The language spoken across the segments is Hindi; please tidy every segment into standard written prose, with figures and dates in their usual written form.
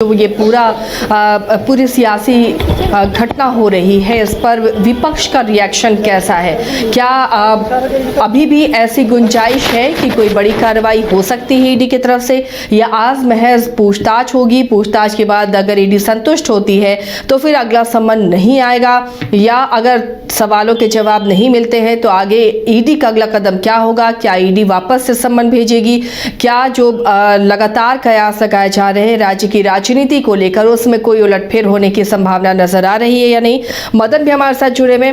जो ये पूरी सियासी घटना हो रही है, इस पर विपक्ष का रिएक्शन कैसा है? क्या अभी भी ऐसी गुंजाइश है कि कोई बड़ी कार्रवाई हो सकती है ईडी की तरफ से, या आज महज पूछताछ होगी, पूछताछ के बाद अगर ईडी संतुष्ट होती है तो फिर अगला सम्मन नहीं आएगा, या अगर सवालों के जवाब नहीं मिलते हैं तो आगे ईडी का अगला कदम क्या होगा? क्या ईडी वापस से सम्मन भेजेगी? क्या जो लगातार कयास लगाए जा रहे हैं राज्य की राजनीति को लेकर, उसमें कोई उलटफेर होने की संभावना नजर आ रही है या नहीं? मदन भी हमारे साथ जुड़े में।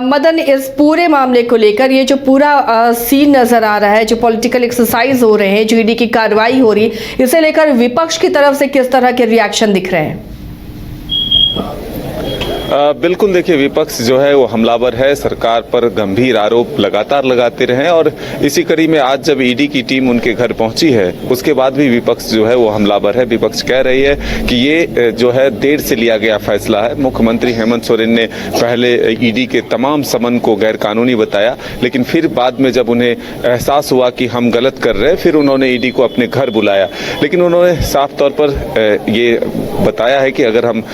मदन, इस पूरे मामले को लेकर ये जो पूरा सीन नजर आ रहा है, जो पॉलिटिकल एक्सरसाइज हो रहे हैं, जो ईडी की कार्रवाई हो रही है, इसे लेकर विपक्ष की तरफ से किस तरह के रिएक्शन दिख रहे हैं? बिल्कुल, देखिए, विपक्ष जो है वो हमलावर है, सरकार पर गंभीर आरोप लगातार लगाते रहे और इसी कड़ी में आज जब ईडी की टीम उनके घर पहुंची है उसके बाद भी विपक्ष जो है वो हमलावर है। विपक्ष कह रही है कि ये जो है देर से लिया गया फैसला है। मुख्यमंत्री हेमंत सोरेन ने पहले ईडी के तमाम समन को गैरकानूनी बताया, लेकिन फिर बाद में जब उन्हें एहसास हुआ कि हम गलत कर रहे हैं, फिर उन्होंने ईडी को अपने घर बुलाया। लेकिन उन्होंने साफ तौर पर ये बताया है कि अगर हम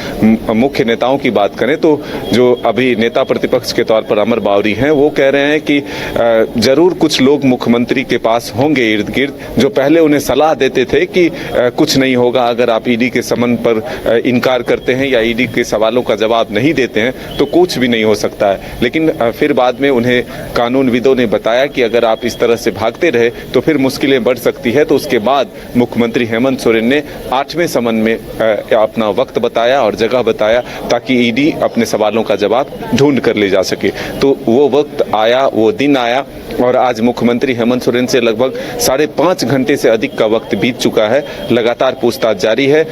मुख्य नेताओं की बात करें तो जो अभी नेता प्रतिपक्ष के तौर पर अमर बावरी हैं, वो कह रहे हैं कि जरूर कुछ लोग मुख्यमंत्री के पास होंगे इर्द गिर्द जो पहले उन्हें सलाह देते थे कि कुछ नहीं होगा अगर आप ईडी के समन पर इनकार करते हैं या ईडी के सवालों का जवाब नहीं देते हैं तो कुछ भी नहीं हो सकता है। लेकिन फिर बाद में उन्हें कानूनविदों ने बताया कि अगर आप इस तरह से भागते रहे तो फिर मुश्किलें बढ़ सकती है। तो उसके बाद मुख्यमंत्री हेमंत सोरेन ने 8वें समन में अपना वक्त बताया और जगह बताया ताकि ईडी अपने सवालों का जवाब ढूंढ कर ले जा सके। तो वो वक्त आया, वो दिन आया और आज मुख्यमंत्री हेमंत सोरेन से लगभग 5.5 घंटे से अधिक का वक्त बीत चुका है। लगातार पूछताछ जारी है।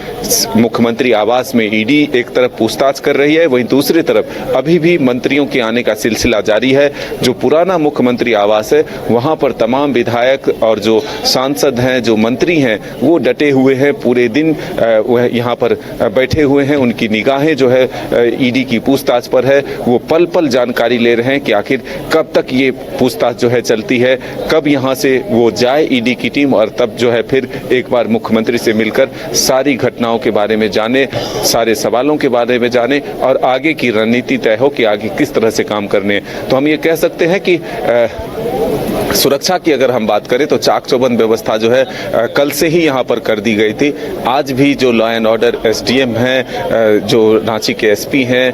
मुख्यमंत्री आवास में ईडी एक तरफ पूछताछ कर रही है, वहीं दूसरी तरफ अभी भी मंत्रियों के आने का सिलसिला जारी है। जो पुराना मुख्यमंत्री आवास है वहां पर तमाम विधायक और जो सांसद हैं, जो मंत्री हैं, वो डटे हुए हैं, पूरे दिन वह यहाँ पर बैठे हुए हैं। उनकी निगाहें जो है ईडी की पूछताछ पर है। वो पल पल जानकारी ले रहे हैं कि आखिर कब तक ये पूछताछ जो है चलती है, कब यहाँ से वो जाए ईडी की टीम और तब जो है फिर एक बार मुख्यमंत्री से मिलकर सारी घटनाओं के बारे में जाने, सारे सवालों के बारे में जाने और आगे की रणनीति तय हो कि आगे किस तरह से काम करने। तो हम ये कह सकते हैं कि सुरक्षा की अगर हम बात करें तो चाक चौबंद व्यवस्था जो है कल से ही यहाँ पर कर दी गई थी। आज भी जो लॉ एंड ऑर्डर एसडीएम हैं, जो रांची के एसपी हैं,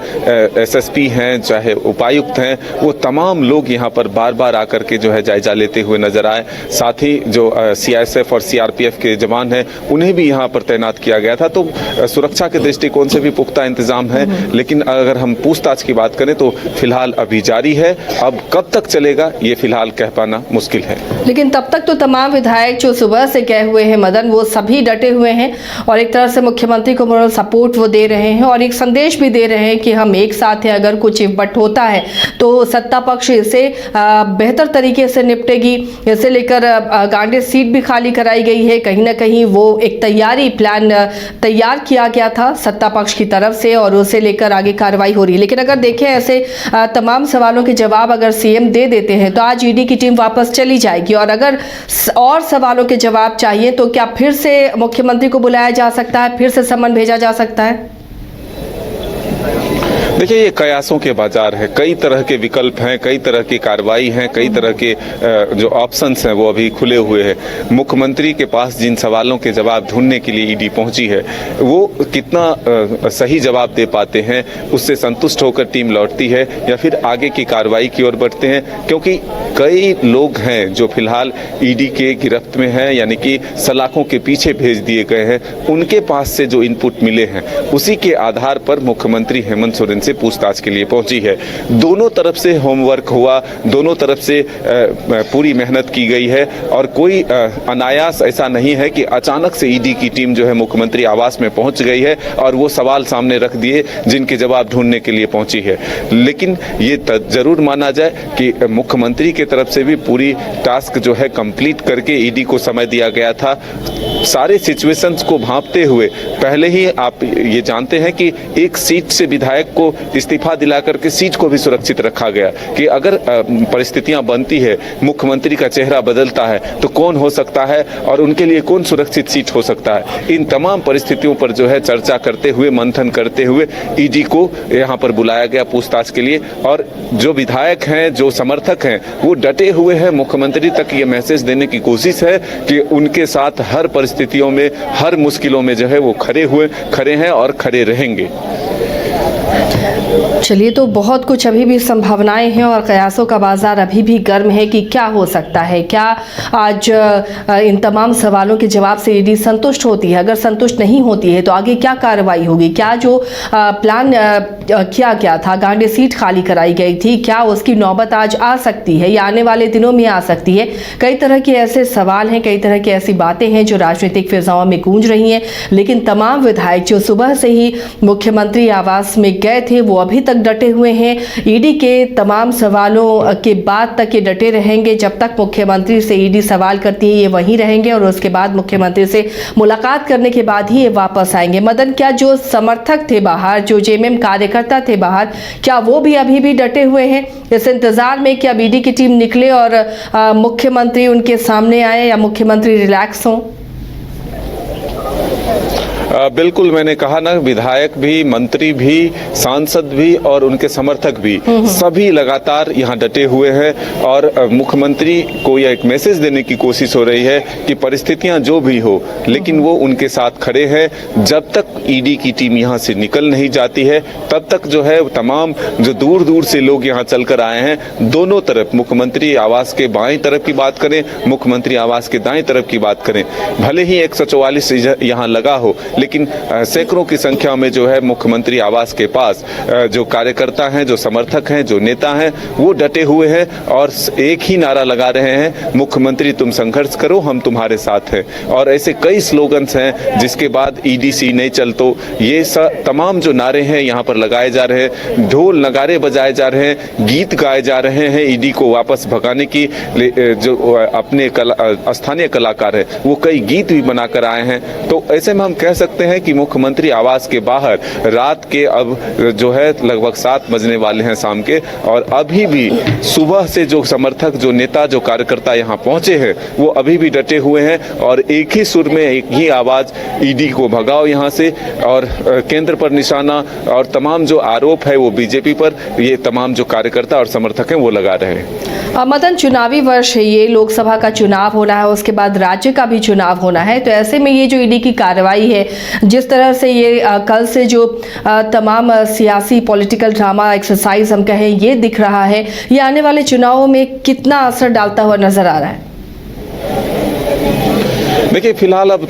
एसएसपी हैं, चाहे उपायुक्त हैं, वो तमाम लोग यहाँ पर बार बार आकर के जो है जायजा लेते हुए नजर आए। साथ ही जो सीआईएसएफ और सीआरपीएफ के जवान हैं उन्हें भी यहाँ पर तैनात किया गया था। तो सुरक्षा के दृष्टिकोण से भी पुख्ता इंतजाम है। लेकिन अगर हम पूछताछ की बात करें तो फिलहाल अभी जारी है। अब कब तक चलेगा ये फिलहाल कह पाना मुश्किल है। लेकिन तब तक तो तमाम विधायक जो सुबह से गए हुए हैं मदन, वो सभी डटे हुए हैं और एक तरह से मुख्यमंत्री को मोरल सपोर्ट वो दे रहे हैं और एक संदेश भी दे रहे हैं कि हम एक साथ हैं, अगर कुछ इवट होता है तो सत्ता पक्ष इसे बेहतर तरीके से निपटेगी। इसे लेकर गांधी सीट भी खाली कराई गई है। कहीं ना कहीं वो एक प्लान तैयार किया गया था सत्ता पक्ष की तरफ से और उसे लेकर आगे कार्रवाई हो रही है। लेकिन अगर देखें ऐसे तमाम सवालों के जवाब अगर सीएम दे देते हैं तो आज ईडी की टीम वापस चली जाएगी और अगर और सवालों के जवाब चाहिए तो क्या फिर से मुख्यमंत्री को बुलाया जा सकता है, फिर से सम्मन भेजा जा सकता है? देखिए, ये कयासों के बाजार है। कई तरह के विकल्प हैं, कई तरह की कार्रवाई हैं, कई तरह के जो ऑप्शंस हैं वो अभी खुले हुए हैं। मुख्यमंत्री के पास जिन सवालों के जवाब ढूंढने के लिए ईडी पहुंची है वो कितना सही जवाब दे पाते हैं, उससे संतुष्ट होकर टीम लौटती है या फिर आगे की कार्रवाई की ओर बढ़ते हैं। क्योंकि कई लोग हैं जो फिलहाल ईडी के गिरफ्त में हैं, यानी कि सलाखों के पीछे भेज दिए गए हैं। उनके पास से जो इनपुट मिले हैं उसी के आधार पर मुख्यमंत्री हेमंत सोरेन से पूछताछ के लिए पहुंची है। दोनों तरफ से होमवर्क हुआ, दोनों तरफ से पूरी मेहनत की गई है और कोई अनायास ऐसा नहीं है कि अचानक से ईडी की टीम जो है मुख्यमंत्री आवास में पहुंच गई है और वो सवाल सामने रख दिए जिनके जवाब ढूंढने के लिए पहुंची है। लेकिन ये जरूर माना जाए कि मुख्यमंत्री की तरफ से भी पूरी टास्क जो है कंप्लीट करके ईडी को समय दिया गया था। सारे सिचुएशंस को भांपते हुए पहले ही आप ये जानते हैं कि एक सीट से विधायक को इस्तीफा दिला करके सीट को भी सुरक्षित रखा गया कि अगर परिस्थितियां बनती है, मुख्यमंत्री का चेहरा बदलता है तो कौन हो सकता है और उनके लिए कौन सुरक्षित सीट हो सकता है। इन तमाम परिस्थितियों पर जो है चर्चा करते हुए, मंथन करते हुए ईडी को यहाँ पर बुलाया गया पूछताछ के लिए। और जो विधायक हैं, जो समर्थक हैं, वो डटे हुए हैं। मुख्यमंत्री तक ये मैसेज देने की कोशिश है कि उनके साथ हर परिस्थितियों में, हर मुश्किलों में जो है वो खड़े हैं और खड़े रहेंगे। चलिए, तो बहुत कुछ अभी भी संभावनाएं हैं और कयासों का बाजार अभी भी गर्म है कि क्या हो सकता है। क्या आज इन तमाम सवालों के जवाब से ईडी संतुष्ट होती है? अगर संतुष्ट नहीं होती है तो आगे क्या कार्रवाई होगी? क्या जो प्लान किया गया था, गांडे सीट खाली कराई गई थी, क्या उसकी नौबत आज आ सकती है या आने वाले दिनों में आ सकती है? कई तरह के ऐसे सवाल हैं, कई तरह की ऐसी बातें हैं जो राजनीतिक फिजाओं में गूंज रही हैं। लेकिन तमाम विधायक जो सुबह से ही मुख्यमंत्री आवास में गए थे वो अभी तक डटे हुए हैं। ईडी के तमाम सवालों के बाद तक ये डटे रहेंगे। जब तक मुख्यमंत्री से ईडी सवाल करती है ये वहीं रहेंगे और उसके बाद मुख्यमंत्री से मुलाकात करने के बाद ही ये वापस आएंगे। मदन, क्या जो समर्थक थे बाहर, जो जेएमएम कार्यकर्ता थे बाहर, क्या वो भी अभी भी डटे हुए हैं इस इंतजार में कि अब ईडी की टीम निकले और मुख्यमंत्री उनके सामने आए या मुख्यमंत्री रिलैक्स हों? बिल्कुल, मैंने कहा ना, विधायक भी, मंत्री भी, सांसद भी और उनके समर्थक भी सभी लगातार यहाँ डटे हुए हैं। और मुख्यमंत्री को यह एक मैसेज देने की कोशिश हो रही है कि परिस्थितियां जो भी हो, लेकिन वो उनके साथ खड़े हैं। जब तक ईडी की टीम यहाँ से निकल नहीं जाती है तब तक जो है तमाम जो दूर दूर से लोग यहाँ चल कर आए हैं, दोनों तरफ, मुख्यमंत्री आवास के बाएं तरफ की बात करें, मुख्यमंत्री आवास के दाएं तरफ की बात करें, भले ही 144 यहाँ लगा हो, लेकिन सैकड़ों की संख्या में जो है मुख्यमंत्री आवास के पास जो कार्यकर्ता हैं, जो समर्थक हैं, जो नेता हैं, वो डटे हुए हैं और एक ही नारा लगा रहे हैं, मुख्यमंत्री तुम संघर्ष करो, हम तुम्हारे साथ हैं। और ऐसे कई स्लोगन्स हैं जिसके बाद ईडीसी नहीं चल तो ये तमाम जो नारे हैं यहाँ पर लगाए जा रहे हैं, ढोल नगारे बजाए जा रहे हैं, गीत गाए जा रहे हैं ईडी को वापस भगाने की। जो अपने स्थानीय कलाकार है वो कई गीत भी बनाकर आए हैं। तो ऐसे में हम कह सकते हैं कि मुख्यमंत्री आवास के बाहर रात के अब जो है लगभग 7 बजने वाले हैं शाम के, और अभी भी सुबह से जो समर्थक, जो नेता, जो कार्यकर्ता यहाँ पहुंचे हैं वो अभी भी डटे हुए हैं और एक ही सुर में, एक ही आवाज, ईडी को भगाओ यहाँ से। और केंद्र पर निशाना और तमाम जो आरोप है वो बीजेपी पर, ये तमाम जो कार्यकर्ता और समर्थक हैं वो लगा रहे हैं। मदन, चुनावी वर्ष है ये, लोकसभा का चुनाव होना है, उसके बाद राज्य का भी चुनाव होना है। तो ऐसे में ये जो ईडी की कार्रवाई है, जिस तरह से ये कल से जो तमाम सियासी पॉलिटिकल ड्रामा एक्सरसाइज हम कहें ये दिख रहा है, ये आने वाले चुनावों में कितना असर डालता हुआ नजर आ रहा है? देखिए, फिलहाल अब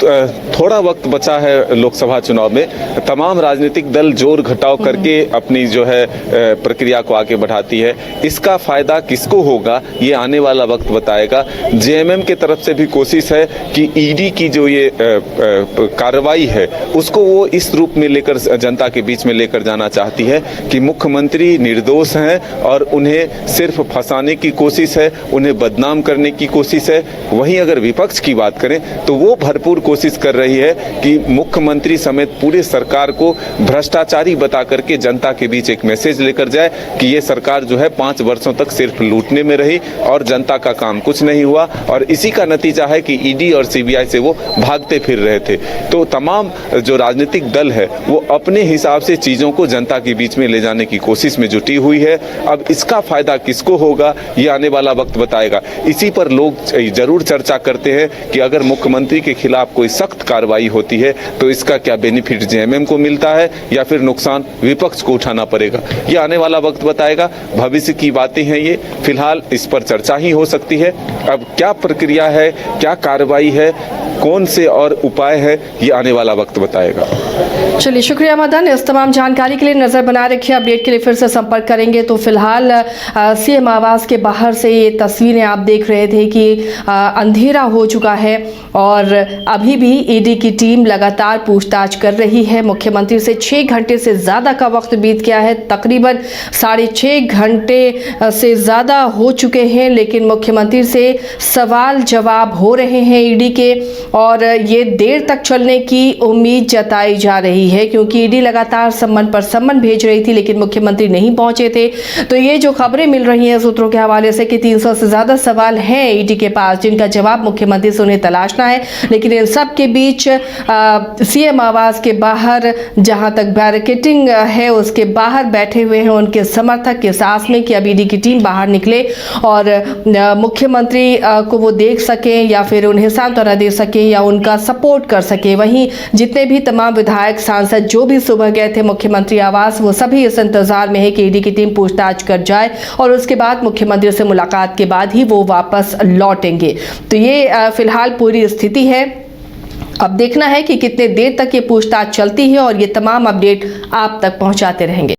थोड़ा वक्त बचा है लोकसभा चुनाव में। तमाम राजनीतिक दल जोर घटाव करके अपनी जो है प्रक्रिया को आगे बढ़ाती है। इसका फायदा किसको होगा ये आने वाला वक्त बताएगा। जेएमएम के तरफ से भी कोशिश है कि ईडी की जो ये कार्रवाई है उसको वो इस रूप में लेकर जनता के बीच में लेकर जाना चाहती है कि मुख्यमंत्री निर्दोष हैं और उन्हें सिर्फ फंसाने की कोशिश है, उन्हें बदनाम करने की कोशिश है। वहीं अगर विपक्ष की बात करें तो वो भरपूर कोशिश कर रही है कि मुख्यमंत्री समेत पूरे सरकार को भ्रष्टाचारी बता करके जनता के बीच एक मैसेज लेकर जाए कि ये सरकार जो है 5 वर्षों तक सिर्फ लूटने में रही और जनता का काम कुछ नहीं हुआ, और इसी का नतीजा है कि ईडी और सीबीआई से वो भागते फिर रहे थे। तो तमाम जो राजनीतिक दल है वो अपने हिसाब से चीजों को जनता के बीच में ले जाने की कोशिश में जुटी हुई है। अब इसका फायदा किसको होगा ये आने वाला वक्त बताएगा। इसी पर लोग जरूर चर्चा करते हैं कि अगर मुख्यमंत्री के खिलाफ कोई सख्त कार्रवाई होती है तो इसका क्या बेनिफिट जेएमएम को मिलता है या फिर नुकसान विपक्ष को उठाना पड़ेगा, ये आने वाला वक्त बताएगा। भविष्य की बातें हैं ये, फिलहाल इस पर चर्चा ही हो सकती है। अब क्या प्रक्रिया है, क्या कार्रवाई है, कौन से और उपाय है, ये आने वाला वक्त बताएगा। चलिए, शुक्रिया मदन, इस तमाम जानकारी के लिए। नजर बनाए रखिए, अपडेट के लिए फिर से संपर्क करेंगे। तो फिलहाल सीएम आवास के बाहर से ये तस्वीरें आप देख रहे थे कि अंधेरा हो चुका है और और अभी भी ईडी की टीम लगातार पूछताछ कर रही है। मुख्यमंत्री से 6 घंटे से ज़्यादा का वक्त बीत गया है, तकरीबन 6.5 घंटे से ज़्यादा हो चुके हैं, लेकिन मुख्यमंत्री से सवाल जवाब हो रहे हैं ईडी के, और ये देर तक चलने की उम्मीद जताई जा रही है क्योंकि ईडी लगातार सम्मन पर सम्मन भेज रही थी लेकिन मुख्यमंत्री नहीं पहुंचे थे। तो ये जो खबरें मिल रही हैं सूत्रों के हवाले से कि 300 से ज़्यादा सवाल हैं ईडी के पास जिनका जवाब मुख्यमंत्री से उन्हें तलाशना है, लेकिन इन सब के बीच सीएम आवास के बाहर जहां तक बैरिकेडिंग है उसके बाहर बैठे हुए हैं उनके समर्थक के साथ में कि अब ईडी की टीम बाहर निकले और मुख्यमंत्री को वो देख सकें या फिर उन्हें सांत्वना दे सकें या उनका सपोर्ट कर सके। वहीं जितने भी तमाम विधायक सांसद जो भी सुबह गए थे मुख्यमंत्री आवास, वो सभी इस इंतजार में है कि ईडी की टीम पूछताछ कर जाए और उसके बाद मुख्यमंत्री से मुलाकात के बाद ही वो वापस लौटेंगे। तो ये फिलहाल पूरी स्थिति है। अब देखना है कि कितने देर तक ये पूछताछ चलती है और ये तमाम अपडेट आप तक पहुंचाते रहेंगे।